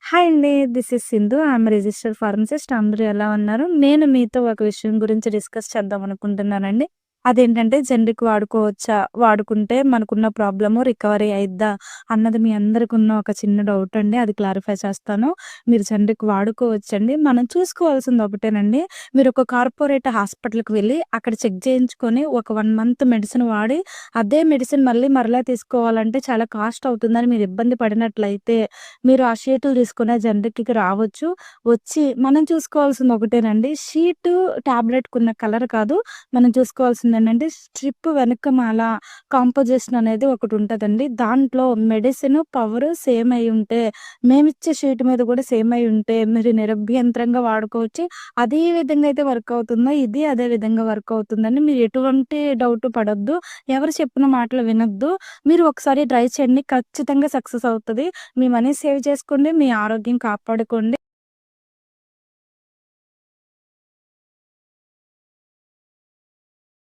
Hi అండి. This is Sindhu. I'm registered pharmacist. అందరూ ఎలా ఉన్నారు? నేను మీతో ఒక విషయం గురించి డిస్కస్ చేద్దాం అనుకుంటున్నానండి. అదేంటంటే జనరిక్ వాడుకోవచ్చా? వాడుకుంటే మనకున్న ప్రాబ్లము రికవరీ అయిద్దా? అన్నది మీ అందరికున్న ఒక చిన్న డౌట్ అండి. అది క్లారిఫై చేస్తాను. మీరు జనరిక్ వాడుకోవచ్చండి. మనం చూసుకోవాల్సింది ఒకటేనండి. మీరొక కార్పొరేట్ హాస్పిటల్‌కి వెళ్లి అక్కడ చెక్ చేయించుకొని ఒక 1 మంత్ మెడిసిన్ వాడి, అదే మెడిసిన్ మళ్ళీ మరలా తీసుకోవాలంటే చాలా కాస్ట్ అవుతుందని మీరు ఇబ్బంది పడినట్లయితే మీరు ఆ షీటులు తీసుకొని ఆ జనరిక్‌కి రావచ్చు. వచ్చి మనం చూసుకోవాల్సింది ఒకటేనండి. షీటు టాబ్లెట్‌కున్న కలర్ కాదు. మనం చూసుకోవాల్సిందేంటంటే స్ట్రిప్ వెనకమాల కాంపోజిషన్ అనేది ఒకటుంటదండి. దాంట్లో మెడిసిన్ పవర్ సేమ్ అయ్యుంటే, మేమిచ్చే షీట్ మీద కూడా సేమ్ అయ్యుంటే మీరు నిరభ్యంతరంగా వాడుకోవచ్చు. అదే విధంగా అయితే వర్క్ అవుతుందో, ఇది అదే విధంగా వర్క్ అవుతుందని మీరు ఎటువంటి డౌట్ పడొద్దు. ఎవరు చెప్పిన మాటలు వినొద్దు. మీరు ఒకసారి ట్రై చేయండి. ఖచ్చితంగా సక్సెస్ అవుతది. మీ మనీ సేవ్ చేసుకోండి. మీ ఆరోగ్యం కాపాడుకోండి.